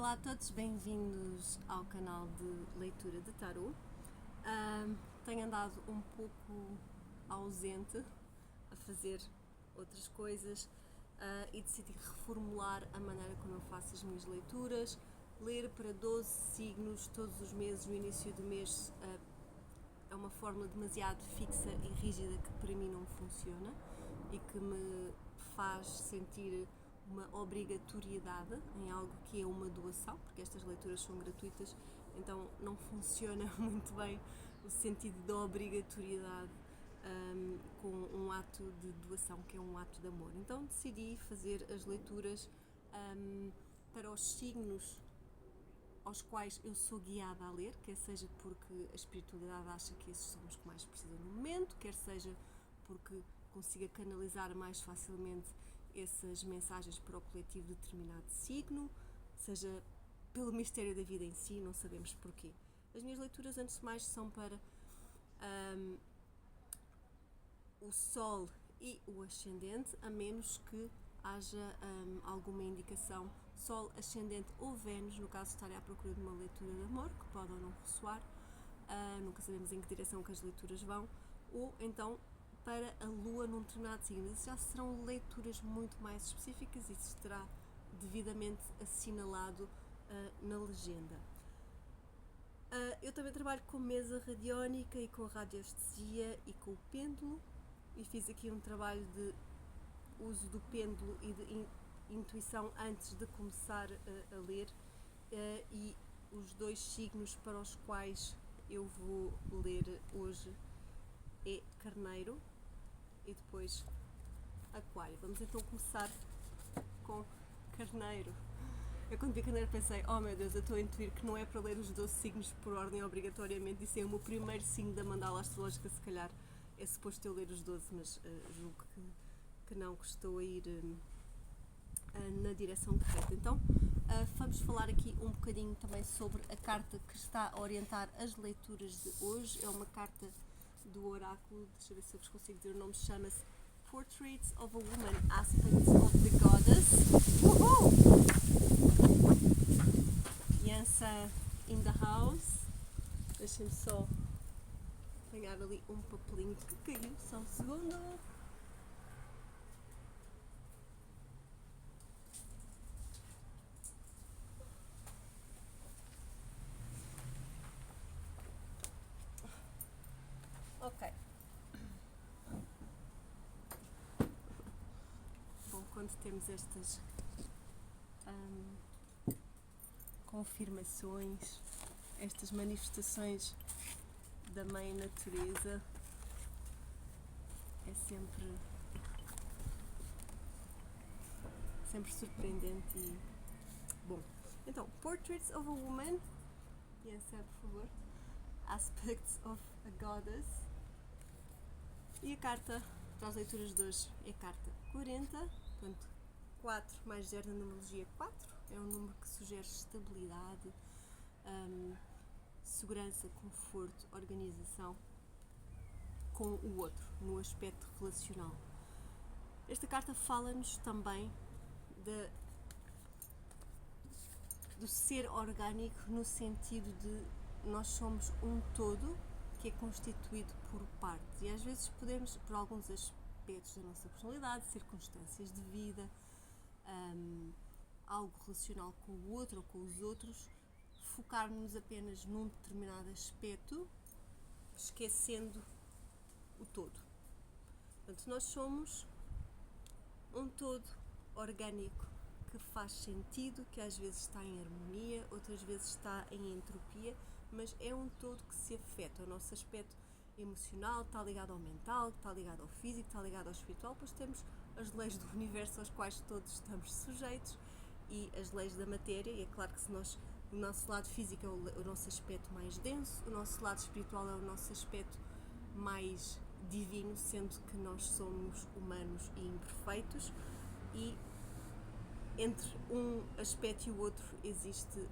Olá a todos, bem-vindos ao canal de leitura de tarot. Tenho andado um pouco ausente a fazer outras coisas e decidi reformular a maneira como eu faço as minhas leituras. Ler para 12 signos todos os meses, no início do mês, é uma fórmula demasiado fixa e rígida que para mim não funciona e que me faz sentir uma obrigatoriedade em algo que é uma doação, porque estas leituras são gratuitas, então não funciona muito bem o sentido da obrigatoriedade com um ato de doação, que é um ato de amor. Então decidi fazer as leituras para os signos aos quais eu sou guiada a ler, quer seja porque a espiritualidade acha que esses são os que mais precisam no momento, quer seja porque consiga canalizar mais facilmente essas mensagens para o coletivo de determinado signo, seja pelo mistério da vida em si, não sabemos porquê. As minhas leituras, antes de mais, são para o Sol e o Ascendente, a menos que haja alguma indicação, Sol, Ascendente ou Vênus, no caso de estarem à procura de uma leitura de amor, que pode ou não ressoar, nunca sabemos em que direção que as leituras vão, ou então para a Lua num determinado signo. Isso já serão leituras muito mais específicas e isso estará devidamente assinalado na legenda. Eu também trabalho com mesa radiónica e com radiestesia e com o pêndulo, e fiz aqui um trabalho de uso do pêndulo e de intuição antes de começar a ler, e os dois signos para os quais eu vou ler hoje é Carneiro e depois Aquário. Vamos então começar com Carneiro. Eu quando vi Carneiro pensei, oh meu Deus, eu estou a intuir que não é para ler os 12 signos por ordem obrigatoriamente, isso é o meu primeiro signo da mandala astrológica, se calhar é suposto eu ler os 12, mas julgo que não, que estou a ir na direção correta. Então vamos falar aqui um bocadinho também sobre a carta que está a orientar as leituras de hoje. É uma carta do oráculo, deixa eu ver se eu vos consigo dizer o nome, chama-se Portraits of a Woman, Aspects of the Goddess. Yansa in the house. Deixem-me só apanhar ali um papelinho que caiu, só um segundo. Ok. Bom, quando temos estas confirmações, estas manifestações da Mãe Natureza, é sempre surpreendente e bom. Então, Portraits of a Woman, yes, por favor, Aspects of a Goddess, e a carta para as leituras de hoje é a carta 40, portanto 4 mais 0 na numerologia 4, é um número que sugere estabilidade, segurança, conforto, organização com o outro, no aspecto relacional. Esta carta fala-nos também do ser orgânico, no sentido de nós somos um todo que é constituído por partes, e às vezes podemos, por alguns aspectos da nossa personalidade, circunstâncias de vida, algo relacional com o outro ou com os outros, focar-nos apenas num determinado aspecto, esquecendo o todo. Portanto, nós somos um todo orgânico que faz sentido, que às vezes está em harmonia, outras vezes está em entropia, mas é um todo que se afeta. O nosso aspecto emocional está ligado ao mental, está ligado ao físico, está ligado ao espiritual, pois temos as leis do universo às quais todos estamos sujeitos e as leis da matéria, e é claro que o nosso lado físico é o nosso aspecto mais denso, o nosso lado espiritual é o nosso aspecto mais divino, sendo que nós somos humanos e imperfeitos, e entre um aspecto e o outro existe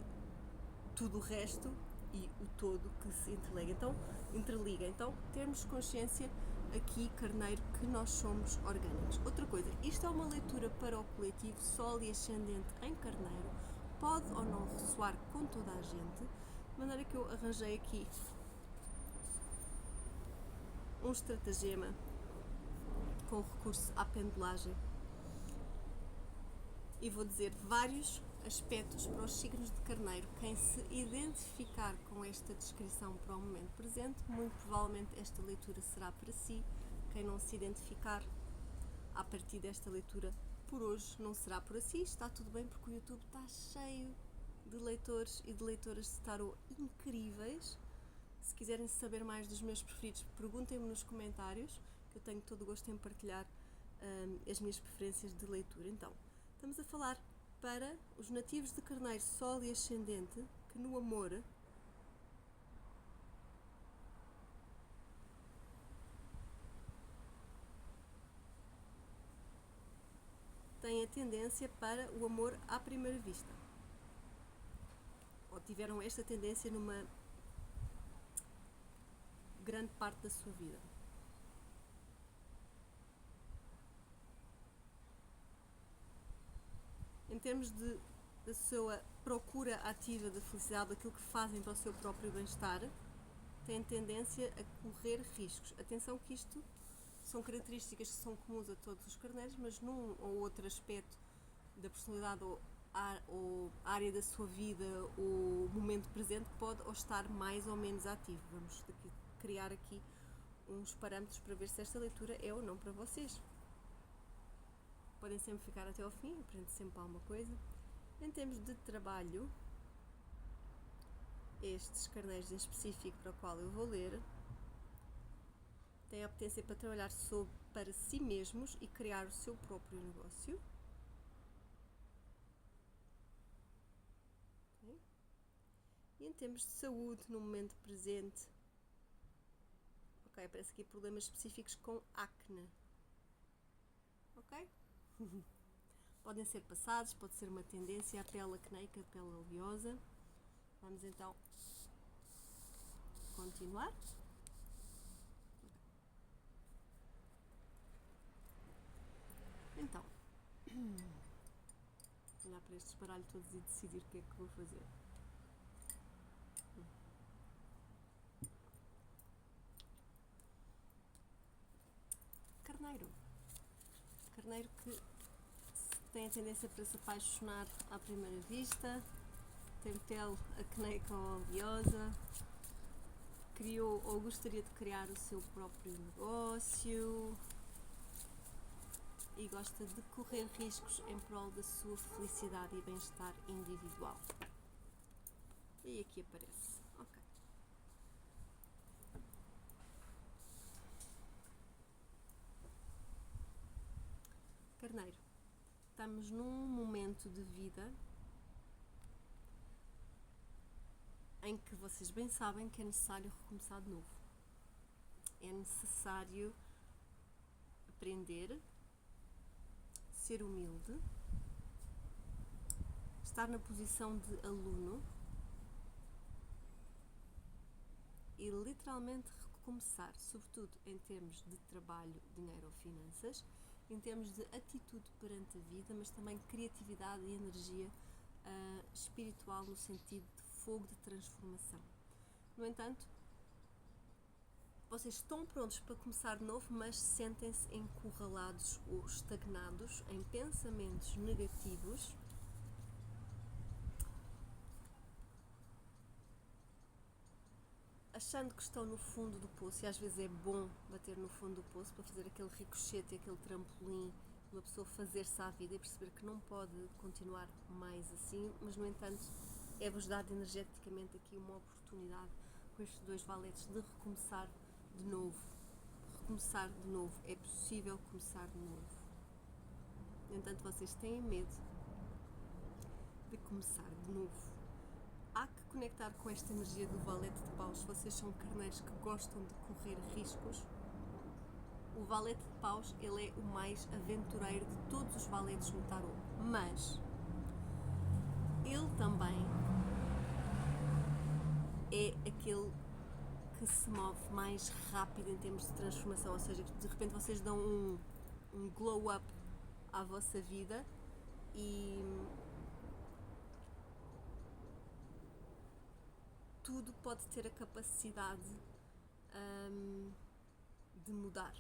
tudo o resto e o todo que se interliga. Então termos consciência aqui, Carneiro, que nós somos orgânicos. Outra coisa, isto é uma leitura para o coletivo, Sol e Ascendente em Carneiro, pode ou não ressoar com toda a gente, de maneira que eu arranjei aqui um estratagema com recurso à pendulagem e vou dizer vários aspectos para os signos de Carneiro. Quem se identificar com esta descrição para o momento presente, muito provavelmente esta leitura será para si. Quem não se identificar a partir desta leitura por hoje não será por si. Está tudo bem, porque o YouTube está cheio de leitores e de leitoras de tarot incríveis. Se quiserem saber mais dos meus preferidos, perguntem-me nos comentários, que eu tenho todo o gosto em partilhar as minhas preferências de leitura. Então, estamos a falar para os nativos de Carneiro, Sol e Ascendente, que no amor têm a tendência para o amor à primeira vista. Ou tiveram esta tendência numa grande parte da sua vida. Em termos da sua procura ativa da felicidade, daquilo que fazem para o seu próprio bem-estar, têm tendência a correr riscos. Atenção que isto são características que são comuns a todos os carneiros, mas num ou outro aspecto da personalidade ou área da sua vida ou momento presente pode ou estar mais ou menos ativo. Vamos criar aqui uns parâmetros para ver se esta leitura é ou não para vocês. Podem sempre ficar até ao fim, aprende sempre alguma coisa. Em termos de trabalho, estes carneiros em específico para o qual eu vou ler têm a potência para trabalhar para si mesmos e criar o seu próprio negócio. Okay. E em termos de saúde, no momento presente, ok, aparece aqui problemas específicos com acne. Ok? Podem ser passados, pode ser uma tendência, a pele acneica, a pele oleosa. Vamos então continuar. Então, olhar para estes baralhos todos e decidir o que é que vou fazer. Carneiro. Carneiro que tem a tendência para se apaixonar à primeira vista, tem pele acneica ou oleosa, criou ou gostaria de criar o seu próprio negócio e gosta de correr riscos em prol da sua felicidade e bem-estar individual. E aqui aparece. Ok. Carneiro, estamos num momento de vida em que vocês bem sabem que é necessário recomeçar de novo. É necessário aprender, ser humilde, estar na posição de aluno e literalmente recomeçar, sobretudo em termos de trabalho, dinheiro ou finanças, em termos de atitude perante a vida, mas também criatividade e energia espiritual no sentido de fogo de transformação. No entanto, vocês estão prontos para começar de novo, mas sentem-se encurralados ou estagnados em pensamentos negativos, achando que estão no fundo do poço. E às vezes é bom bater no fundo do poço para fazer aquele ricochete, aquele trampolim, uma pessoa fazer-se à vida e perceber que não pode continuar mais assim, mas no entanto é-vos dado energeticamente aqui uma oportunidade com estes dois valetes de recomeçar de novo. Recomeçar de novo, é possível começar de novo. No entanto, vocês têm medo de começar de novo. Há que conectar com esta energia do valete de paus. Se vocês são carneiros que gostam de correr riscos, o valete de paus, ele é o mais aventureiro de todos os valetes no tarot, mas ele também é aquele que se move mais rápido em termos de transformação, ou seja, que de repente vocês dão um glow up à vossa vida e tudo pode ter a capacidade de mudar.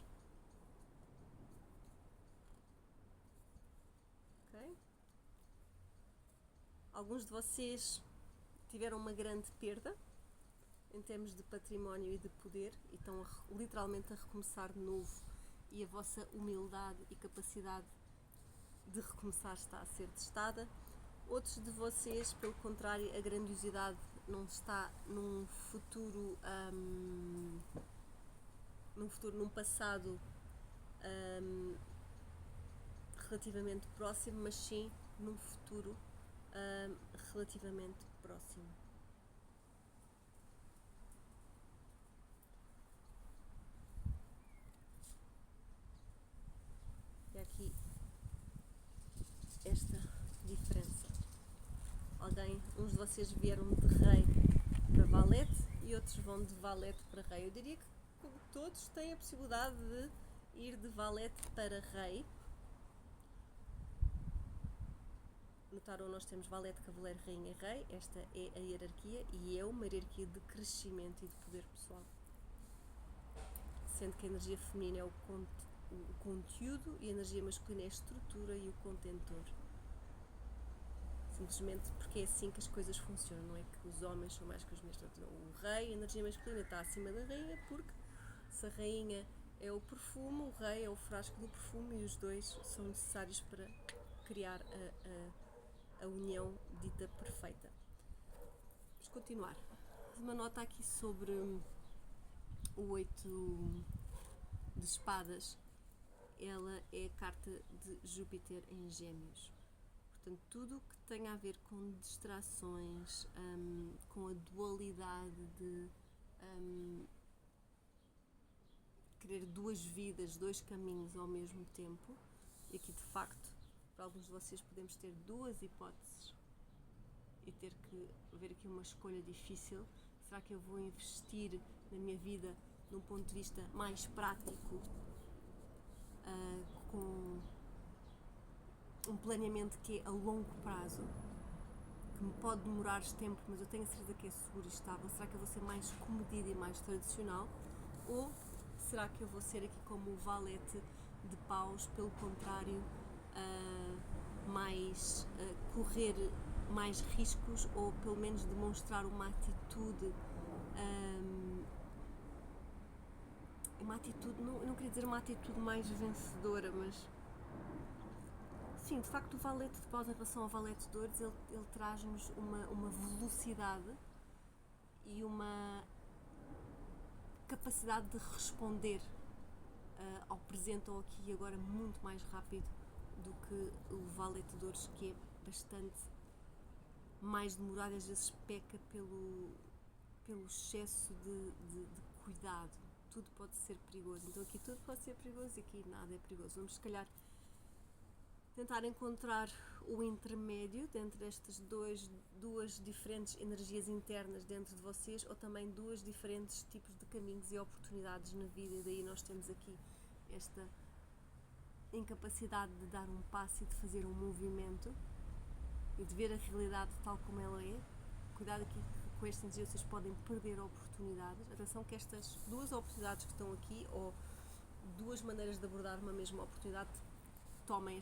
Ok? Alguns de vocês tiveram uma grande perda em termos de património e de poder e estão literalmente a recomeçar de novo, e a vossa humildade e capacidade de recomeçar está a ser testada. Outros de vocês, pelo contrário, a grandiosidade não está num futuro, num passado relativamente próximo, mas sim num futuro relativamente próximo. E aqui esta diferença. Uns de vocês vieram de rei para valete e outros vão de valete para rei. Eu diria que todos têm a possibilidade de ir de valete para rei. Notaram, nós temos valete, cavaleiro, rainha e rei. Esta é a hierarquia e é uma hierarquia de crescimento e de poder pessoal. Sendo que a energia feminina é o conteúdo e a energia masculina é a estrutura e o contentor. Simplesmente porque é assim que as coisas funcionam, não é que os homens são mais que as mulheres. O rei, a energia masculina, está acima da rainha, porque se a rainha é o perfume, o rei é o frasco do perfume, e os dois são necessários para criar a união dita perfeita. Vamos continuar. Uma nota aqui sobre o 8 de espadas. Ela é a carta de Júpiter em Gêmeos. Portanto, tudo o que tenha a ver com distrações, com a dualidade de querer duas vidas, dois caminhos ao mesmo tempo, e aqui de facto, para alguns de vocês podemos ter duas hipóteses e ter que ver aqui uma escolha difícil. Será que eu vou investir na minha vida num ponto de vista mais prático, com um planeamento que é a longo prazo, que me pode demorar tempo, mas eu tenho a certeza que é seguro e estável? Será que eu vou ser mais comedida e mais tradicional? Ou será que eu vou ser aqui como o valete de paus, pelo contrário, correr mais riscos, ou pelo menos demonstrar uma atitude, eu não queria dizer uma atitude mais vencedora, mas sim, de facto o valete de paus em relação ao valete de ouros, ele traz-nos uma velocidade e uma capacidade de responder ao presente ou aqui e agora muito mais rápido do que o valete de ouros, que é bastante mais demorado, às vezes peca pelo excesso de cuidado. Tudo pode ser perigoso, então aqui tudo pode ser perigoso e aqui nada é perigoso. Vamos se calhar tentar encontrar o intermédio entre estas duas diferentes energias internas dentro de vocês, ou também duas diferentes tipos de caminhos e oportunidades na vida, e daí nós temos aqui esta incapacidade de dar um passo e de fazer um movimento e de ver a realidade tal como ela é. Cuidado aqui com esta energia, vocês podem perder oportunidades. Atenção que estas duas oportunidades que estão aqui, ou duas maneiras de abordar uma mesma oportunidade, tomem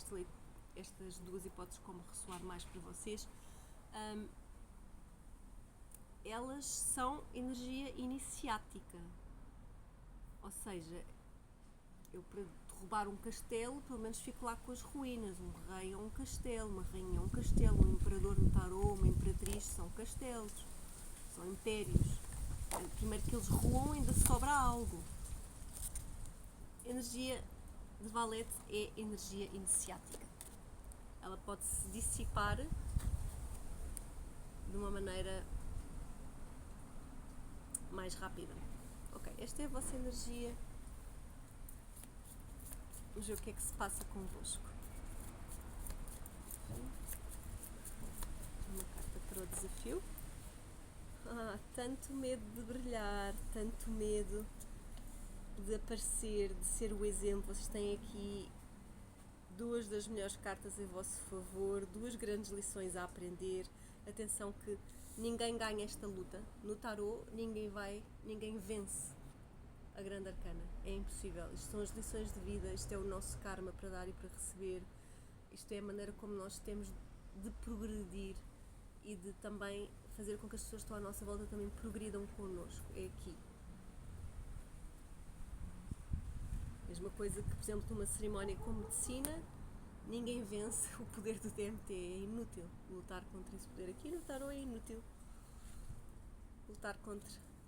estas duas hipóteses como ressoar mais para vocês. Elas são energia iniciática, ou seja, eu para derrubar um castelo, pelo menos fico lá com as ruínas. Um rei é um castelo, uma rainha é um castelo, um imperador no tarô, uma imperatriz são castelos, são impérios. Primeiro que eles ruam, ainda sobra algo. Energia de valete é energia iniciática. Ela pode se dissipar de uma maneira mais rápida. Ok, esta é a vossa energia. Vamos ver o que é que se passa convosco. Uma carta para o desafio. Tanto medo de brilhar, tanto medo de aparecer, de ser o exemplo. Vocês têm aqui duas das melhores cartas em vosso favor, duas grandes lições a aprender. Atenção que ninguém ganha esta luta. No tarot, ninguém vence a grande arcana. É impossível. Isto são as lições de vida, isto é o nosso karma para dar e para receber. Isto é a maneira como nós temos de progredir e de também fazer com que as pessoas que estão à nossa volta também progridam connosco. É aqui. Mesma coisa que, por exemplo, numa cerimónia com medicina, ninguém vence o poder do DMT. É inútil lutar contra esse poder. Aqui no tarot é inútil lutar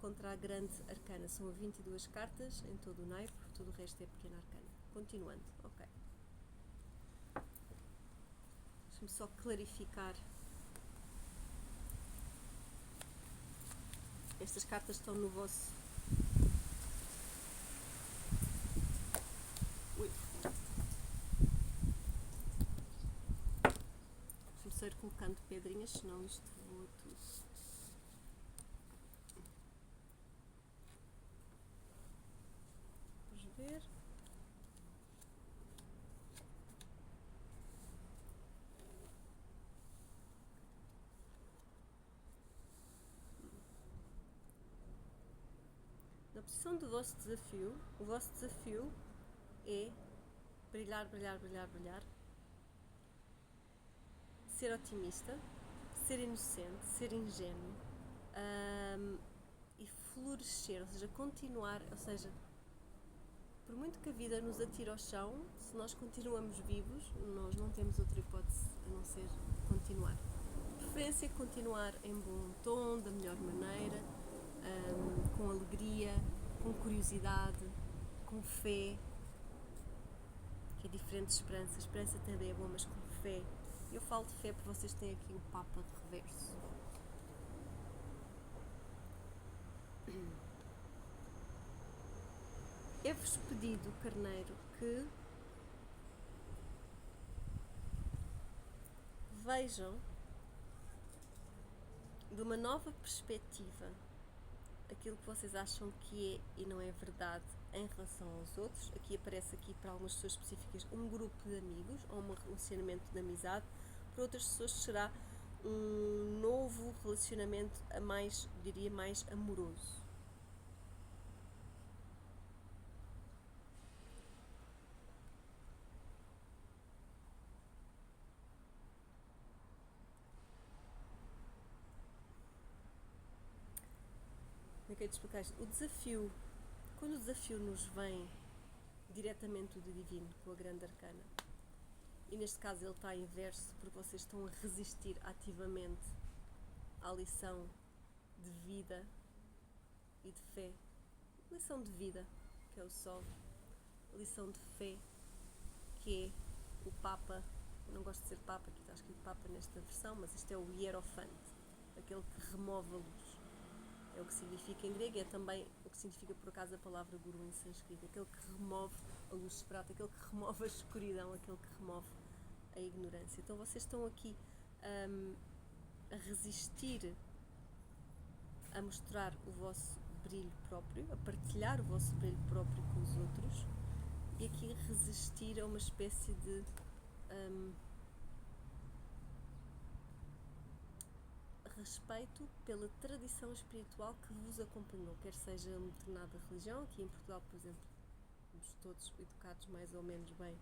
contra a grande arcana. São 22 cartas em todo o naipe, tudo o resto é pequena arcana. Continuando, ok. Deixa-me só clarificar. Estas cartas estão no vosso... Ui. Deixa-me só ir colocando pedrinhas, senão isto voa tudo. Vamos ver. Na posição do vosso desafio, o vosso desafio é brilhar, brilhar, brilhar, brilhar, ser otimista, ser inocente, ser ingênuo e florescer, ou seja, continuar, ou seja, por muito que a vida nos atire ao chão, se nós continuamos vivos, nós não temos outra hipótese a não ser continuar. De preferência, continuar em bom tom, da melhor maneira, com alegria, com curiosidade, com fé, que é diferente de esperança. A esperança também é boa, mas com fé. Eu falo de fé porque vocês têm aqui um Papa reverso. É-vos pedido, carneiro, que vejam de uma nova perspectiva aquilo que vocês acham que é e não é verdade em relação aos outros. Aqui aparece aqui para algumas pessoas específicas um grupo de amigos ou um relacionamento de amizade. Para outras pessoas será um novo relacionamento mais, diria, mais amoroso. Eu quero te explicar isto. O desafio, quando o desafio nos vem diretamente do divino, com a grande arcana, e neste caso ele está inverso porque vocês estão a resistir ativamente à lição de vida e de fé, lição de vida, que é o Sol, lição de fé, que é o Papa. Eu não gosto de ser Papa, aqui está escrito Papa nesta versão, mas isto é o Hierofante, aquele que remove a luz. É o que significa em grego, é também o que significa por acaso a palavra guru em sânscrito, aquele que remove a luz de prata, aquele que remove a escuridão, aquele que remove a ignorância. Então vocês estão aqui a resistir a mostrar o vosso brilho próprio, a partilhar o vosso brilho próprio com os outros, e aqui resistir a uma espécie de respeito pela tradição espiritual que vos acompanhou, quer seja uma determinada religião. Aqui em Portugal, por exemplo, somos todos educados mais ou menos bem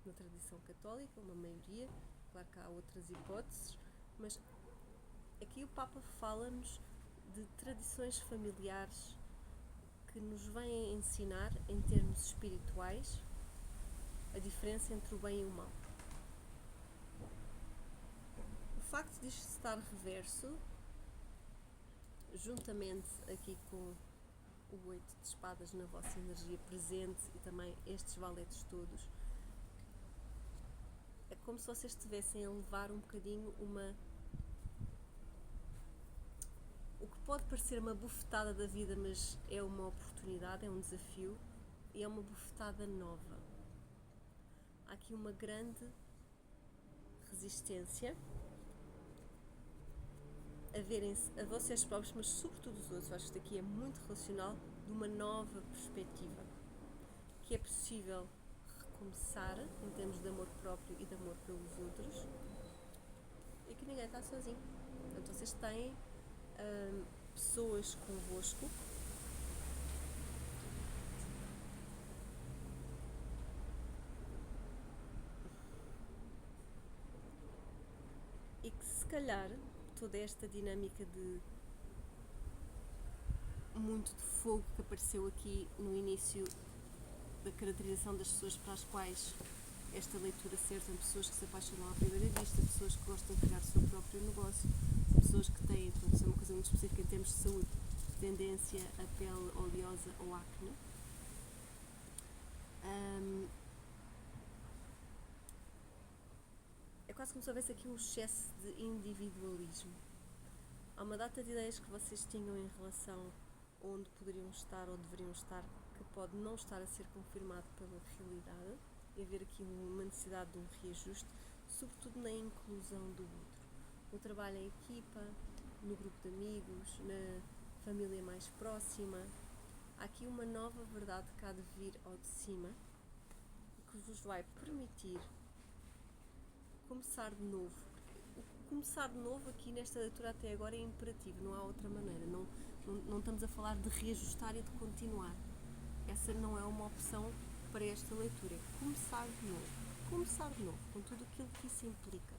na tradição católica, uma maioria, claro que há outras hipóteses, mas aqui o Papa fala-nos de tradições familiares que nos vêm ensinar, em termos espirituais, a diferença entre o bem e o mal. O facto de isto estar reverso, juntamente aqui com o 8 de espadas na vossa energia presente e também estes valetes todos, é como se vocês estivessem a levar um bocadinho o que pode parecer uma bufetada da vida, mas é uma oportunidade, é um desafio e é uma bufetada nova. Há aqui uma grande resistência a verem-se a vocês próprios, mas sobretudo os outros. Acho que isto aqui é muito relacional, de uma nova perspectiva, que é possível recomeçar em termos de amor próprio e de amor pelos outros, e que ninguém está sozinho. Portanto, vocês têm pessoas convosco e que se calhar toda esta dinâmica de muito de fogo que apareceu aqui no início da caracterização das pessoas para as quais esta leitura serve, são pessoas que se apaixonam à primeira vista, pessoas que gostam de criar o seu próprio negócio, pessoas que têm, isso é uma coisa muito específica em termos de saúde, tendência a pele oleosa ou acne. É quase como se houvesse aqui um excesso de individualismo. Há uma data de ideias que vocês tinham em relação a onde poderiam estar ou deveriam estar, que pode não estar a ser confirmado pela realidade, e haver aqui uma necessidade de um reajuste, sobretudo na inclusão do outro. No trabalho em equipa, no grupo de amigos, na família mais próxima. Há aqui uma nova verdade que há de vir ao de cima, que vos vai permitir começar de novo. O começar de novo aqui nesta leitura até agora é imperativo, não há outra maneira. Não estamos a falar de reajustar e de continuar. Essa não é uma opção para esta leitura. É começar de novo. Começar de novo, com tudo aquilo que isso implica.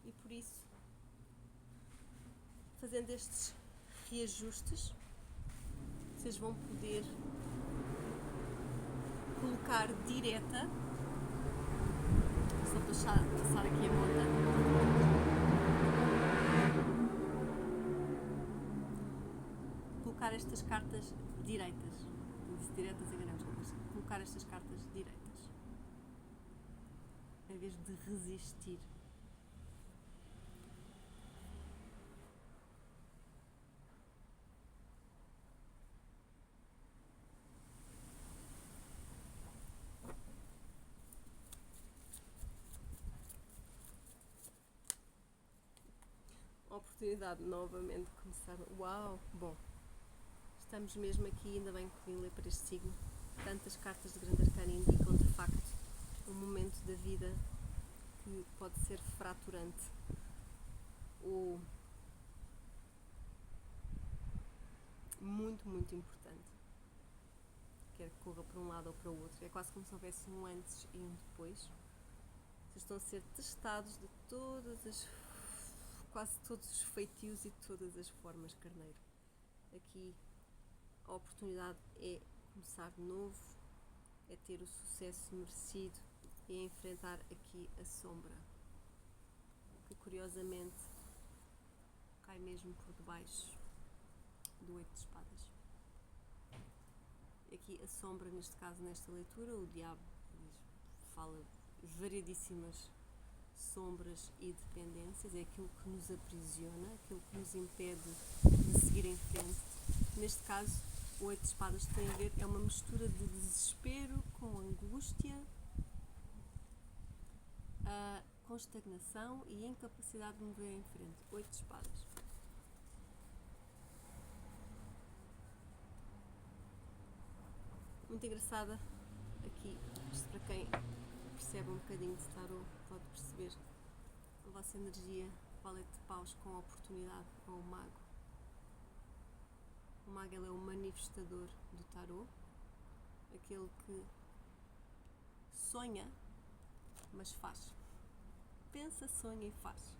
E por isso, fazendo estes reajustes, vocês vão poder colocar direta, só passar aqui a monta, colocar estas cartas direitas, disse diretas, enganamos, colocar estas cartas direitas, em vez de resistir. Oportunidade novamente de começar. Uau! Bom, estamos mesmo aqui, ainda bem que vim ler para este signo. Tantas cartas de Grande Arcana indicam de facto um momento da vida que pode ser fraturante ou muito, muito importante. Quer que corra para um lado ou para o outro. É quase como se houvesse um antes e um depois. Vocês estão a ser testados de quase todos os feitios e de todas as formas, carneiro. Aqui a oportunidade é começar de novo, é ter o sucesso merecido e é enfrentar aqui a sombra, que curiosamente cai mesmo por debaixo do 8 de espadas. Aqui a sombra, neste caso, nesta leitura, o diabo fala variedíssimas sombras e dependências, é aquilo que nos aprisiona, aquilo que nos impede de seguir em frente. Neste caso, o 8 de espadas tem a ver, é uma mistura de desespero com angústia, com estagnação e incapacidade de mover em frente. 8 de espadas. Muito engraçada aqui, isto para quem percebe um bocadinho de tarot, pode perceber a vossa energia, valete de paus com a oportunidade, com o mago. O mago, ele é o manifestador do tarot, aquele que sonha, mas faz. Pensa, sonha e faz.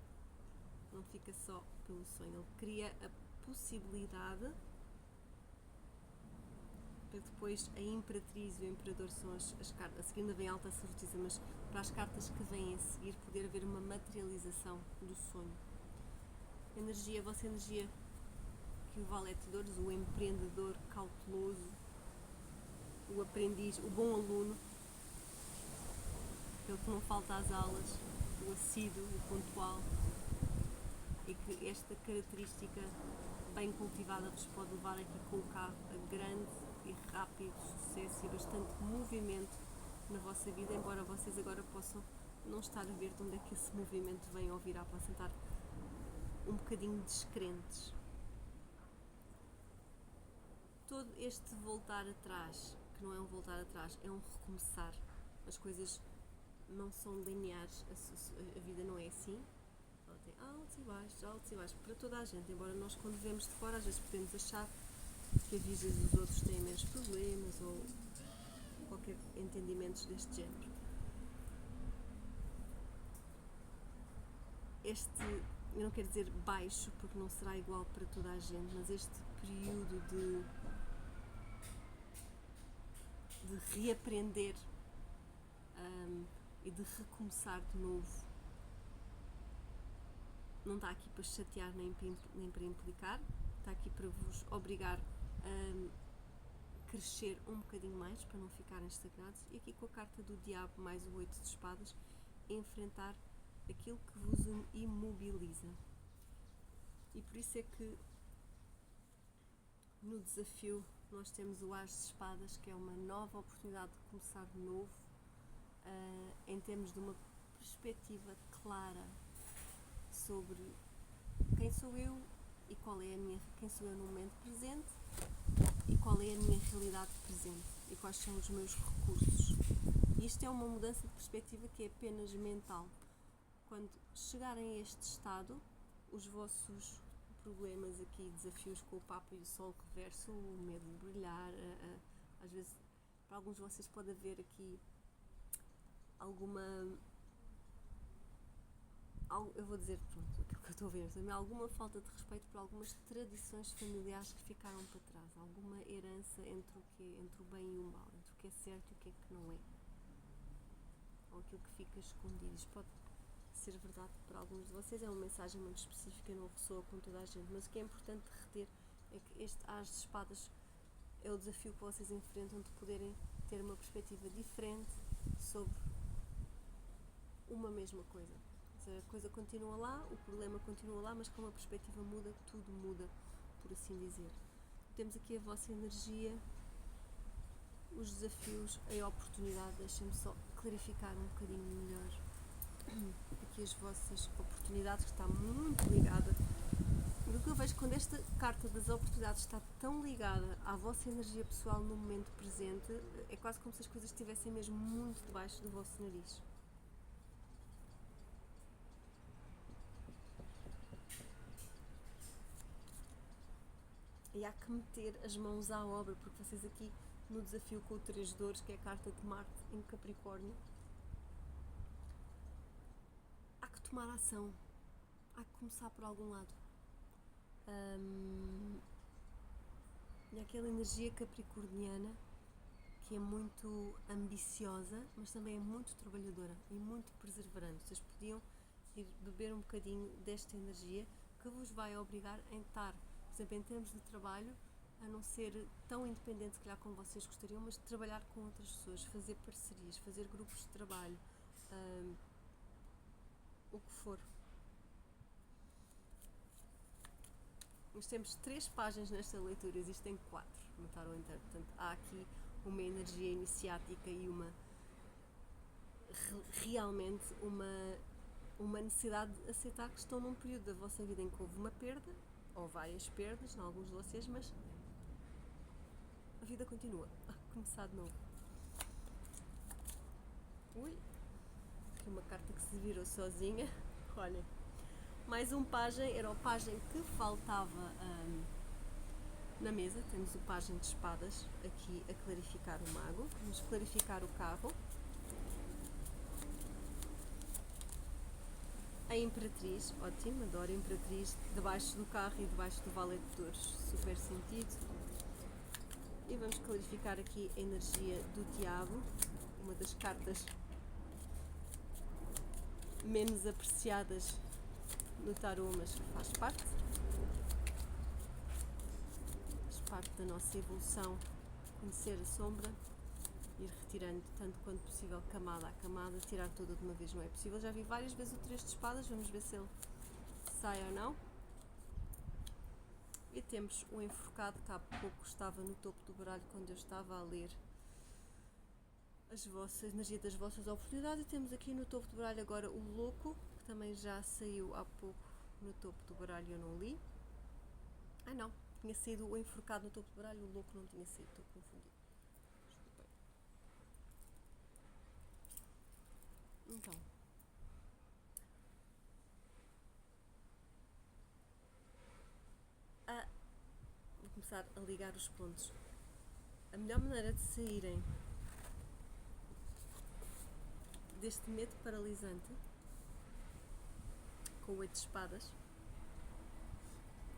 Não fica só pelo sonho, ele cria a possibilidade para depois a imperatriz e o imperador são as cartas. A seguir ainda vem alta sacerdotisa, mas para as cartas que vêm a seguir poder haver uma materialização do sonho. A vossa energia, que o valete de ouros, o empreendedor cauteloso, o aprendiz, o bom aluno, aquele que não falta às aulas, o assíduo, o pontual, e que esta característica bem cultivada vos pode levar aqui com o carro a grande e rápido sucesso e bastante movimento na vossa vida, embora vocês agora possam não estar a ver de onde é que esse movimento vem ou virá, possam estar um bocadinho descrentes. Todo este voltar atrás, que não é um voltar atrás, é um recomeçar. As coisas não são lineares, a vida não é assim. altos e baixos, para toda a gente, embora nós quando vemos de fora às vezes podemos achar que a vida dos outros tem menos problemas ou qualquer entendimento deste género. Eu não quero dizer baixo porque não será igual para toda a gente, mas este período de reaprender e de recomeçar de novo não está aqui para chatear nem para implicar, está aqui para vos obrigar a crescer um bocadinho mais para não ficarem estagnados, e aqui com a carta do diabo mais o 8 de espadas, enfrentar aquilo que vos imobiliza. E por isso é que no desafio nós temos o As de Espadas, que é uma nova oportunidade de começar de novo, em termos de uma perspectiva clara sobre quem sou eu e quem sou eu no momento presente e qual é a minha realidade presente e quais são os meus recursos. Isto é uma mudança de perspectiva que é apenas mental. Quando chegarem a este estado, os vossos problemas aqui, desafios com o Papa e o Sol reverso, o medo de brilhar, às vezes para alguns de vocês pode haver aqui eu vou dizer, pronto, aquilo que eu estou a ver, também alguma falta de respeito por algumas tradições familiares que ficaram para trás, alguma herança entre o bem e o mal, entre o que é certo e o que é que não é, ou aquilo que fica escondido. Isto pode ser verdade para alguns de vocês, é uma mensagem muito específica, não ressoa com toda a gente, mas o que é importante reter é que este As de Espadas é o desafio que vocês enfrentam de poderem ter uma perspectiva diferente sobre uma mesma coisa. Ou seja, a coisa continua lá, o problema continua lá, mas com uma perspectiva muda, tudo muda, por assim dizer. Temos aqui a vossa energia, os desafios, a oportunidade. Deixem-me só clarificar um bocadinho melhor aqui as vossas oportunidades, que está muito ligada. O que eu vejo quando esta carta das oportunidades está tão ligada à vossa energia pessoal no momento presente, é quase como se as coisas estivessem mesmo muito debaixo do vosso nariz. E há que meter as mãos à obra, porque vocês aqui no desafio com o 3 de Ouros, que é a carta de Marte em Capricórnio, há que tomar ação, há que começar por algum lado. E aquela energia capricorniana que é muito ambiciosa, mas também é muito trabalhadora e muito perseverante. Vocês podiam ir beber um bocadinho desta energia que vos vai obrigar a estar, por exemplo, em termos de trabalho, a não ser tão independente, se calhar, como vocês gostariam, mas de trabalhar com outras pessoas, fazer parcerias, fazer grupos de trabalho, o que for. Nós temos 3 páginas nesta leitura, existem 4 no Tarot Inteiro, portanto há aqui uma energia iniciática e realmente uma necessidade de aceitar que estão num período da vossa vida em que houve uma perda, ou várias perdas, em alguns de vocês, mas a vida continua, a começar de novo. Ui, aqui uma carta que se virou sozinha, olhem. Mais um pajem, era o pajem que faltava na mesa. Temos o pajem de espadas aqui a clarificar o mago. Vamos clarificar o carro. A Imperatriz, ótimo, adoro a Imperatriz, debaixo do carro e debaixo do Valete de Ouros, super sentido. E vamos clarificar aqui a energia do Diabo, uma das cartas menos apreciadas no tarot, mas que faz parte da nossa evolução, conhecer a sombra, ir retirando tanto quanto possível, camada a camada, tirar toda de uma vez não é possível. Já vi várias vezes o 3 de espadas, vamos ver se ele sai ou não. E temos o enforcado, que há pouco estava no topo do baralho quando eu estava a ler a energia das vossas oportunidades, e temos aqui no topo do baralho agora o louco, que também já saiu há pouco no topo do baralho e eu não li. Ah não, tinha saído o enforcado no topo do baralho, o louco não tinha saído, estou confundido. Desculpem. Então, começar a ligar os pontos. A melhor maneira de saírem deste medo paralisante com o 8 de espadas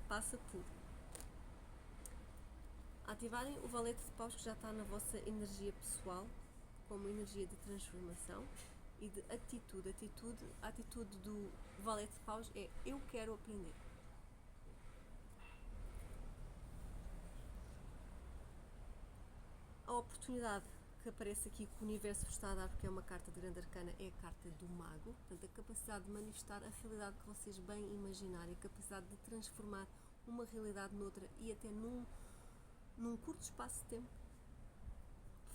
passa por ativarem o valete de paus que já está na vossa energia pessoal como energia de transformação e de atitude. A atitude do valete de paus é: eu quero aprender. A oportunidade que aparece aqui, que o universo vos está a dar, porque é uma carta de grande arcana, é a carta do mago. Portanto, a capacidade de manifestar a realidade que vocês bem imaginarem, a capacidade de transformar uma realidade noutra e até num curto espaço de tempo,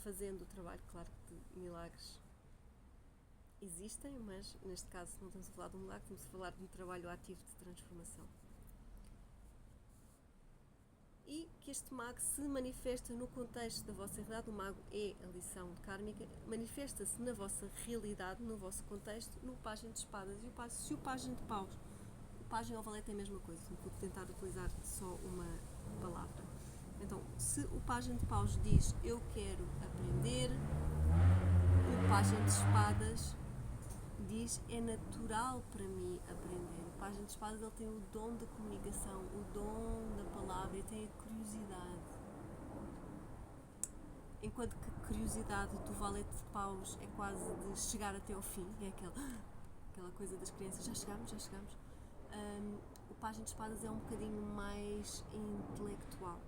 fazendo o trabalho. Claro que de milagres existem, mas neste caso não estamos a falar de um milagre, estamos a falar de um trabalho ativo de transformação. E que este mago se manifesta no contexto da vossa realidade. O mago é a lição kármica, manifesta-se na vossa realidade, no vosso contexto, no pajem de espadas. E se o pajem de paus, o pajem ou o valete é a mesma coisa, vou tentar utilizar só uma palavra. Então, se o pajem de paus diz eu quero aprender, o pajem de espadas diz é natural para mim aprender. O pajem de espadas, ele tem o dom da comunicação, o dom da palavra, e tem a curiosidade. Enquanto que a curiosidade do valete de paus é quase de chegar até ao fim, é aquela coisa das crianças, já chegamos. O pajem de espadas é um bocadinho mais intelectual.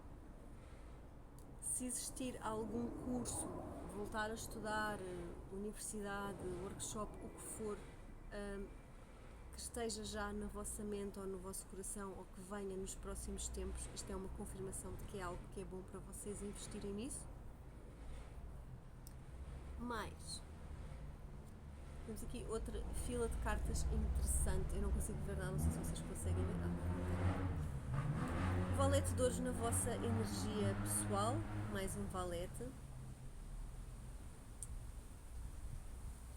Se existir algum curso, voltar a estudar, universidade, workshop, o que for, que esteja já na vossa mente ou no vosso coração ou que venha nos próximos tempos, isto é uma confirmação de que é algo que é bom para vocês investirem nisso. Mas temos aqui outra fila de cartas interessante, eu não consigo ver nada, não sei se vocês conseguem ver. O valete de ouros na vossa energia pessoal, mais um valete.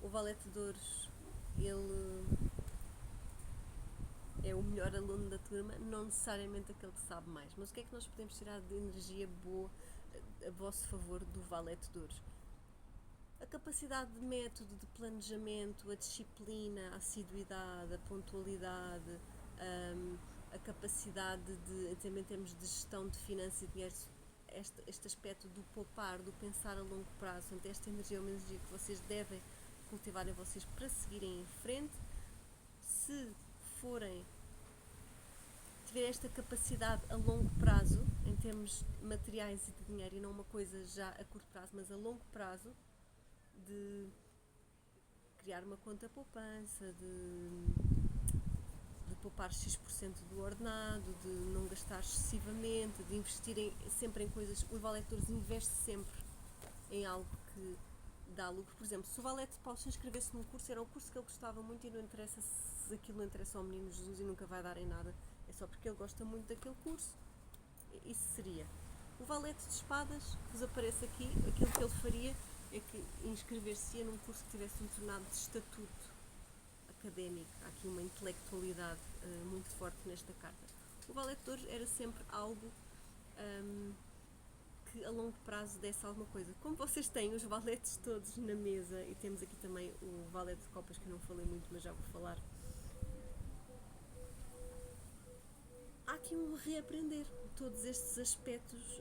O valete de ouros, ele é o melhor aluno da turma, não necessariamente aquele que sabe mais. Mas o que é que nós podemos tirar de energia boa a vosso favor do valete de ouros? A capacidade de método, de planejamento, a disciplina, a assiduidade, a pontualidade, a capacidade de, em termos de gestão de finanças e dinheiro, este aspecto do poupar, do pensar a longo prazo. Portanto, esta energia é uma energia que vocês devem cultivar em vocês para seguirem em frente. Se tiver esta capacidade a longo prazo, em termos materiais e de dinheiro, e não uma coisa já a curto prazo, mas a longo prazo, de criar uma conta poupança, de poupar X% do ordenado, de não gastar excessivamente, de investir sempre em coisas. O valete de ouros investe sempre em algo que dá lucro. Por exemplo, se o valete de paus se inscrevesse num curso, era um curso que ele gostava muito e não interessa se aquilo não interessa ao menino Jesus e nunca vai dar em nada, é só porque ele gosta muito daquele curso. Isso seria. O valete de espadas que vos aparece aqui, aquilo que ele faria é que inscrever-se-ia num curso que tivesse um determinado estatuto académico. Há aqui uma intelectualidade muito forte nesta carta. O valete de ouros era sempre algo que a longo prazo desse alguma coisa. Como vocês têm os valetes todos na mesa, e temos aqui também o valete de copas, que eu não falei muito, mas já vou falar. Há aqui um reaprender todos estes aspectos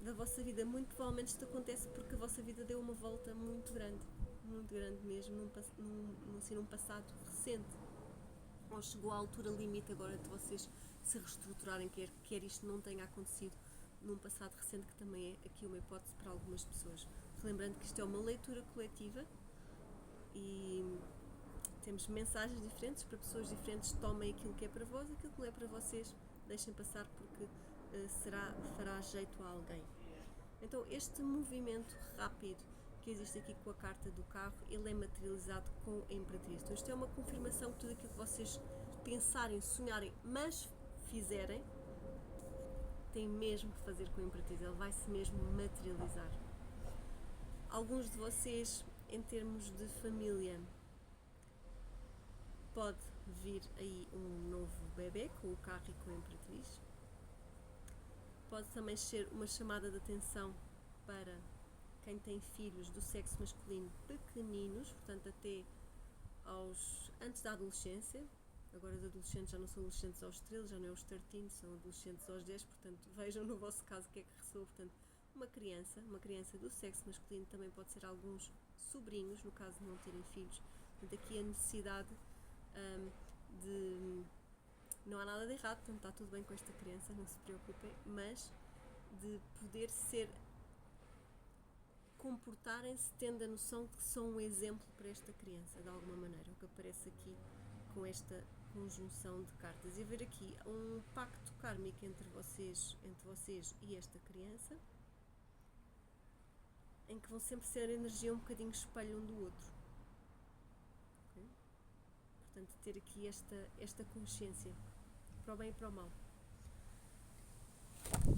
da vossa vida. Muito provavelmente isto acontece porque a vossa vida deu uma volta muito grande mesmo, num passado recente. Ou chegou à altura limite agora de vocês se reestruturarem, quer isto não tenha acontecido num passado recente, que também é aqui uma hipótese para algumas pessoas. Lembrando que isto é uma leitura coletiva e temos mensagens diferentes para pessoas diferentes. Tomem aquilo que é para vós, aquilo que não é para vocês deixem passar, porque fará jeito a alguém. Então, este movimento rápido que existe aqui com a carta do carro, ele é materializado com a Imperatriz. Então, isto é uma confirmação que tudo aquilo que vocês pensarem, sonharem, mas fizerem, tem mesmo que fazer com a Imperatriz. Ele vai-se mesmo materializar. Alguns de vocês, em termos de família, pode vir aí um novo bebê com o carro e com a Imperatriz. pode também ser uma chamada de atenção para quem tem filhos do sexo masculino pequeninos, portanto até antes da adolescência. Agora os adolescentes já não são adolescentes aos 13, já não é aos 13, são adolescentes aos 10, portanto vejam no vosso caso o que é que ressoa. Portanto, uma criança do sexo masculino também pode ser alguns sobrinhos, no caso de não terem filhos. Portanto, aqui a necessidade de... Não há nada de errado, portanto está tudo bem com esta criança, não se preocupem, mas de poder ser... comportarem-se tendo a noção de que são um exemplo para esta criança, de alguma maneira, o que aparece aqui com esta conjunção de cartas. E ver aqui um pacto kármico entre vocês e esta criança, em que vão sempre ser a energia um bocadinho espelho um do outro. Okay? Portanto, ter aqui esta consciência, para o bem e para o mal.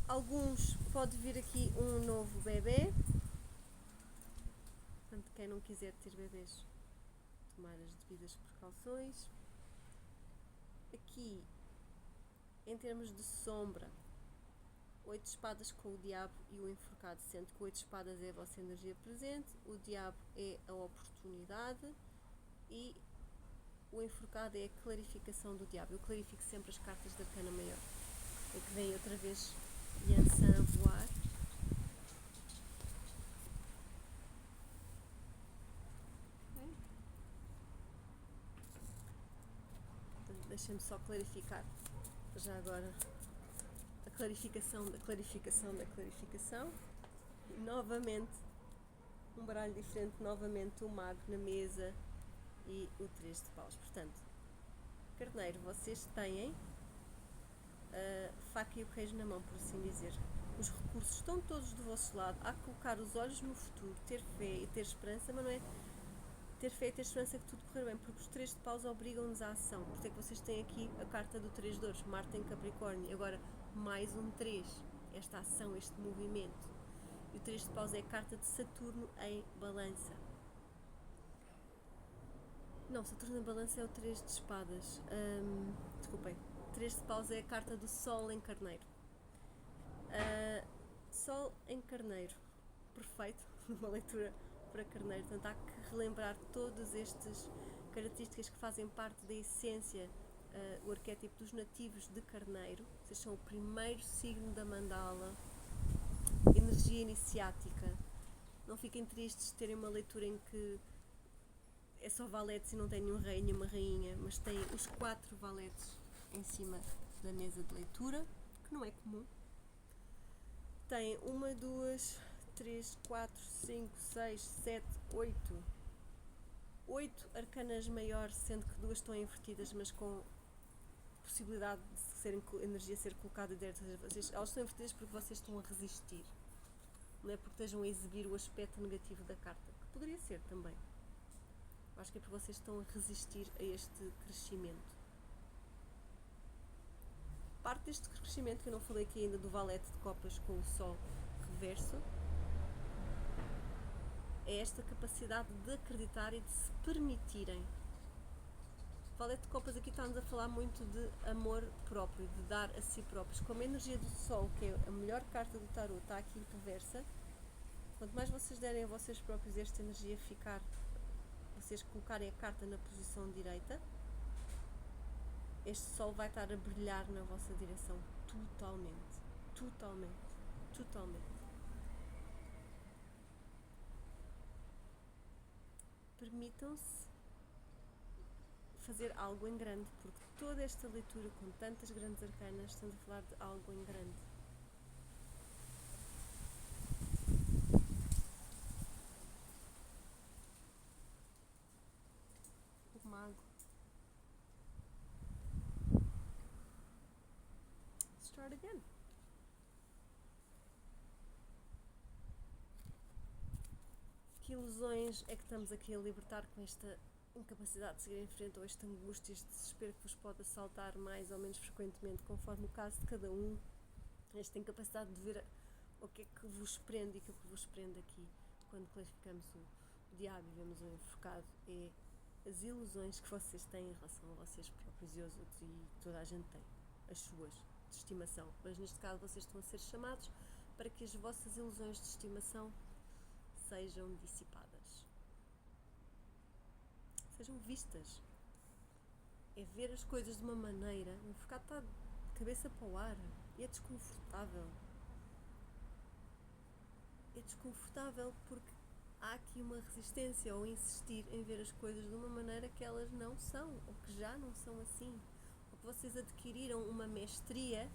Alguns pode vir aqui um novo bebê. Portanto, quem não quiser ter bebês, tomar as devidas precauções. Aqui, em termos de sombra, 8 de espadas com o diabo e o enforcado, sendo que 8 de espadas é a vossa energia presente, o diabo é a oportunidade e o enforcado é a clarificação do diabo. Eu clarifico sempre as cartas da arcana maior. É que vem outra vez Yansan a voar. Okay. Deixem-me só clarificar já agora a clarificação da clarificação da clarificação. E, novamente, um baralho diferente, novamente o mago na mesa e o 3 de paus. Portanto, carneiro, vocês têm a faca e o queijo na mão, por assim dizer. Os recursos estão todos do vosso lado. Há que colocar os olhos no futuro, ter fé e ter esperança, mas não é ter fé e ter esperança que tudo correr bem, porque os 3 de paus obrigam-nos à ação. Por isso é que vocês têm aqui a carta do 3 de ouros, Marte em Capricórnio. Agora, mais um 3, esta ação, este movimento. E o 3 de paus é a carta de Saturno em Balança. Não, Saturno em Balança é o 3 de espadas. Desculpem. 3 de paus é a carta do Sol em Carneiro. Sol em Carneiro. Perfeito. Uma leitura para Carneiro. Portanto, há que relembrar todas estas características que fazem parte da essência, o arquétipo dos nativos de Carneiro. Vocês são o primeiro signo da mandala. Energia iniciática. Não fiquem tristes de terem uma leitura em que é só valetes e não tem nenhum rei, nenhuma rainha, mas tem os 4 valetes em cima da mesa de leitura, que não é comum. Tem 1, 2, 3, 4, 5, 6, 7, 8 arcanas maiores, sendo que 2 estão invertidas, mas com possibilidade de energia ser colocada dentro de vocês. Elas estão invertidas porque vocês estão a resistir, não é porque estejam a exibir o aspecto negativo da carta, que poderia ser também. Acho que é porque vocês estão a resistir a este crescimento. Parte deste crescimento, que eu não falei aqui ainda, do valete de copas com o sol reverso, é esta capacidade de acreditar e de se permitirem. O valete de copas aqui está-nos a falar muito de amor próprio, de dar a si próprios. Como a energia do sol, que é a melhor carta do tarot, está aqui reversa, quanto mais vocês derem a vocês próprios esta energia ficar, vocês colocarem a carta na posição direita, este sol vai estar a brilhar na vossa direção totalmente, totalmente, totalmente. Permitam-se fazer algo em grande, porque toda esta leitura com tantas grandes arcanas, estamos a falar de algo em grande. O mago. Start again. Que ilusões é que estamos aqui a libertar com esta incapacidade de seguir em frente, ou esta angústia, este desespero que vos pode assaltar mais ou menos frequentemente, conforme o caso de cada um, esta incapacidade de ver o que é que vos prende e o que é que vos prende aqui, quando classificamos o diabo e vemos o enforcado, é as ilusões que vocês têm em relação a vocês próprios e aos outros, e toda a gente tem, as suas, de estimação, mas neste caso vocês estão a ser chamados para que as vossas ilusões de estimação sejam dissipadas, sejam vistas. É ver as coisas de uma maneira, o ficar está de cabeça para o ar, e é desconfortável. É desconfortável porque há aqui uma resistência ao insistir em ver as coisas de uma maneira que elas não são, ou que já não são assim, ou que vocês adquiriram uma mestria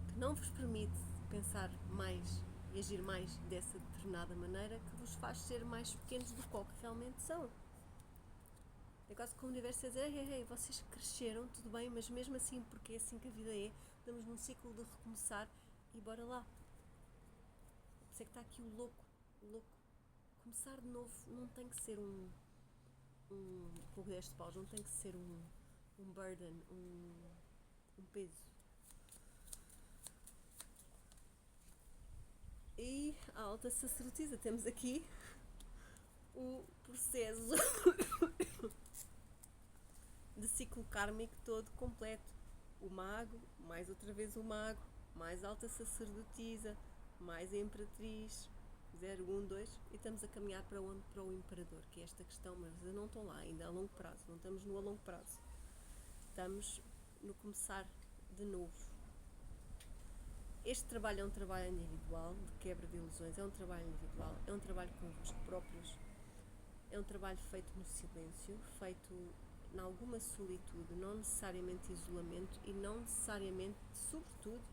que não vos permite pensar mais e agir mais dessa determinada maneira, que vos faz ser mais pequenos do que realmente são. É quase como o universo a dizer, ei, vocês cresceram, tudo bem, mas mesmo assim, porque é assim que a vida é, estamos num ciclo de recomeçar e bora lá. Por isso é que está aqui o louco. Começar de novo não tem que ser um pouco deste paus, não tem que ser um burden, um peso. E a alta sacerdotisa, temos aqui o processo de ciclo kármico todo completo. O mago, mais outra vez o mago, mais alta sacerdotisa, mais a imperatriz, 0, 1, 2, e estamos a caminhar para onde? Para o imperador, que é esta questão, mas eu não estou lá ainda a longo prazo, não estamos no a longo prazo. Estamos no começar de novo. Este trabalho é um trabalho individual, de quebra de ilusões, é um trabalho individual, é um trabalho convosco próprios, é um trabalho feito no silêncio, feito em alguma solitude, não necessariamente isolamento e não necessariamente, sobretudo,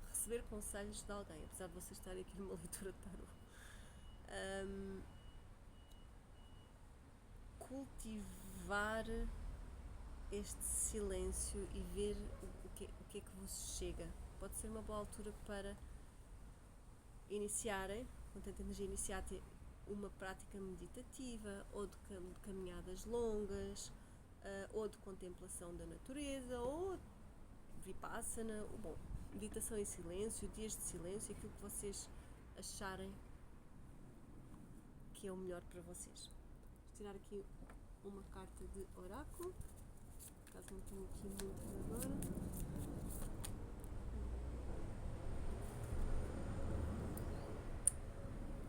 receber conselhos de alguém, apesar de vocês estarem aqui numa leitura de tarot. Cultivar este silêncio e ver o que é que vos chega. Pode ser uma boa altura para iniciarem, com tanta energia, iniciar uma prática meditativa, ou de caminhadas longas, ou de contemplação da natureza, ou vipassana, bom, meditação em silêncio, dias de silêncio, aquilo que vocês acharem que é o melhor para vocês. Vou tirar aqui uma carta de oráculo, caso não tenha aqui muitas agora.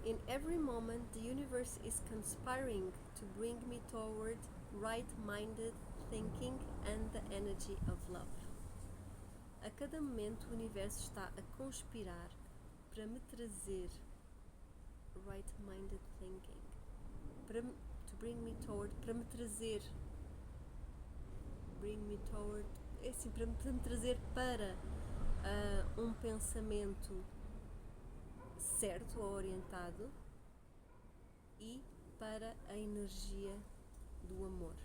In every moment, the universe is conspiring to bring me toward right-minded thinking and the energy of love. A cada momento, o universo está a conspirar para me trazer right-minded thinking, to bring me toward, para me trazer, bring me toward, é assim, para me trazer para um pensamento certo ou orientado e para a energia do amor.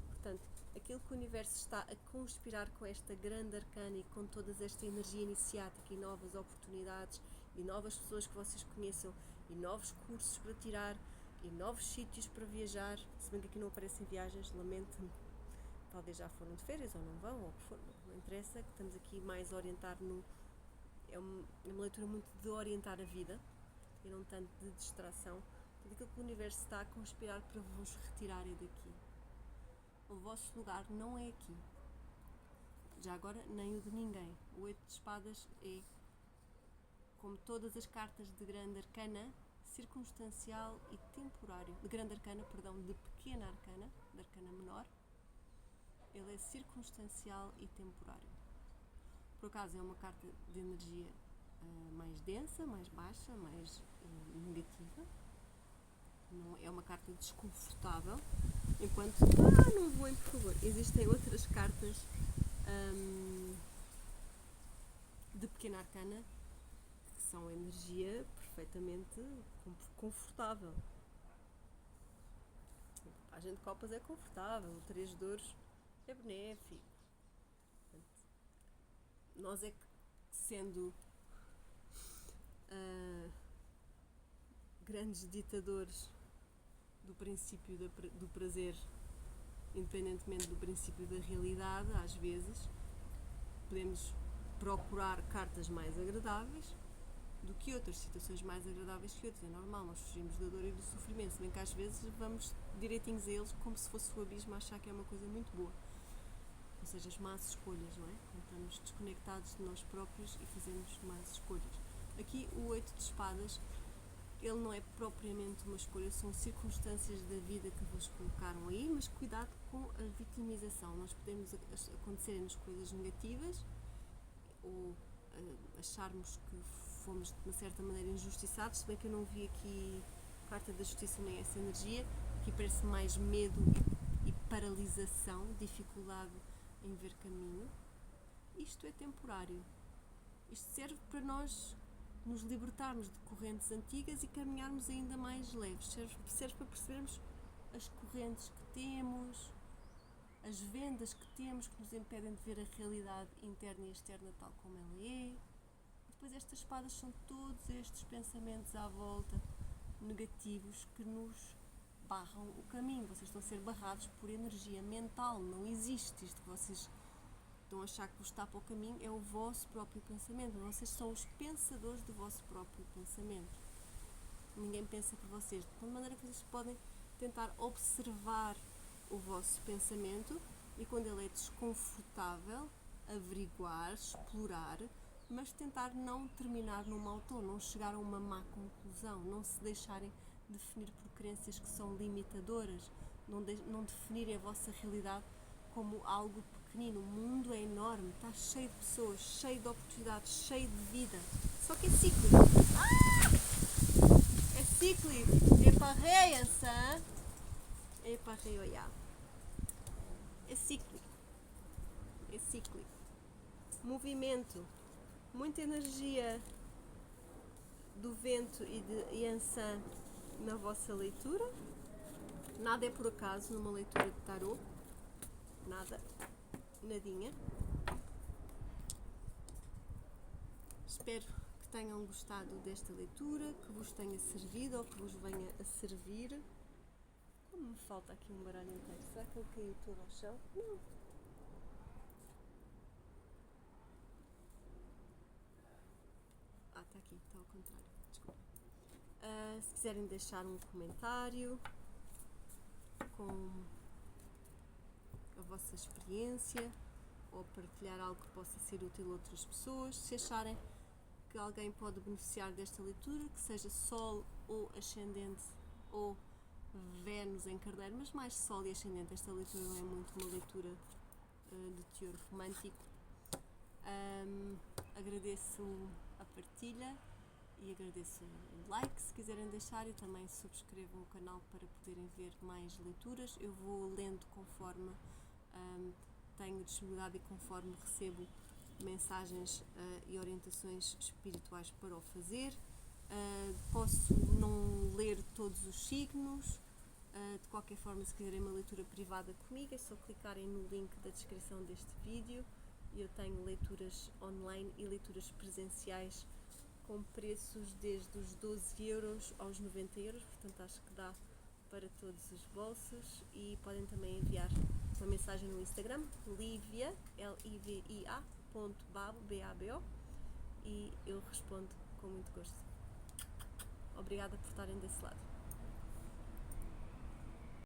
Portanto, aquilo que o universo está a conspirar com esta grande arcana e com toda esta energia iniciática e novas oportunidades e novas pessoas que vocês conheçam e novos cursos para tirar e novos sítios para viajar, se bem que aqui não aparecem viagens, lamento-me, talvez já foram de férias ou não vão, ou o que for, não interessa, que estamos aqui mais a orientar é uma leitura muito de orientar a vida e não tanto de distração. Tudo aquilo que o universo está a conspirar para vos retirarem daqui. O vosso lugar não é aqui. Já agora, nem o de ninguém. O 8 de espadas é, como todas as cartas de grande arcana, circunstancial e temporário. De grande arcana, perdão, de pequena arcana, de arcana menor. Ele é circunstancial e temporário. Por acaso é uma carta de energia mais densa, mais baixa, mais negativa. Não, é uma carta desconfortável, enquanto, não voem por favor, existem outras cartas de pequena arcana que são energia perfeitamente confortável. A gente de copas é confortável, o 3 de ouros é benéfico. Nós é que, sendo grandes ditadores do princípio do prazer, independentemente do princípio da realidade, às vezes podemos procurar cartas mais agradáveis do que outras, situações mais agradáveis que outras. É normal, nós fugimos da dor e do sofrimento, se bem que às vezes vamos direitinhos a eles como se fosse o abismo a achar que é uma coisa muito boa. ou seja, as más escolhas, não é? Quando estamos desconectados de nós próprios e fazemos más escolhas. Aqui o 8 de espadas, ele não é propriamente uma escolha, são circunstâncias da vida que vos colocaram aí, mas cuidado com a vitimização. Nós podemos acontecerem-nos coisas negativas ou acharmos que fomos de uma certa maneira injustiçados, se bem que eu não vi aqui carta da justiça nem essa energia, aqui parece mais medo e paralisação, dificuldade em ver caminho. Isto é temporário. Isto serve para nós nos libertarmos de correntes antigas e caminharmos ainda mais leves. Serve para percebermos as correntes que temos, as vendas que temos que nos impedem de ver a realidade interna e externa tal como ela é. E depois estas espadas são todos estes pensamentos à volta negativos que nos barram o caminho. Vocês estão a ser barrados por energia mental. Não existe isto que vocês estão a achar que vos tapa o caminho, é o vosso próprio pensamento. Vocês são os pensadores do vosso próprio pensamento. Ninguém pensa por vocês. De uma maneira que vocês podem tentar observar o vosso pensamento e quando ele é desconfortável, averiguar, explorar, mas tentar não terminar num mau tom, não chegar a uma má conclusão, não se deixarem definir por crenças que são limitadoras, não definirem a vossa realidade como algo pequenino. O mundo é enorme, está cheio de pessoas, cheio de oportunidades, cheio de vida. Só que é cíclico. É cíclico. É pareil, ça. É pareil, olha. É cíclico. É cíclico. Movimento. Muita energia do vento e de Yansan na vossa leitura. Nada é por acaso numa leitura de tarot. Nada. Nadinha. Espero que tenham gostado desta leitura, que vos tenha servido ou que vos venha a servir. Como me falta aqui um baralho inteiro? Será que ele caiu todo ao chão? Não. Está aqui, está ao contrário. Desculpa. Se quiserem deixar um comentário com a vossa experiência ou partilhar algo que possa ser útil a outras pessoas, se acharem que alguém pode beneficiar desta leitura, que seja Sol ou Ascendente ou Vênus em Carneiro, mas mais Sol e Ascendente. Esta leitura não é muito uma leitura de teor romântico. Agradeço a partilha e agradeço o like se quiserem deixar e também subscrevam o canal para poderem ver mais leituras. Eu vou lendo conforme tenho disponibilidade e conforme recebo mensagens e orientações espirituais para o fazer. Posso não ler todos os signos. De qualquer forma, se quiserem uma leitura privada comigo, é só clicarem no link da descrição deste vídeo. Eu tenho leituras online e leituras presenciais com preços desde os 12 euros aos 90 euros, portanto acho que dá para todos os bolsos. E podem também enviar uma mensagem no Instagram, Livia, livia.babo, B-A-B-O, e eu respondo com muito gosto. Obrigada por estarem desse lado.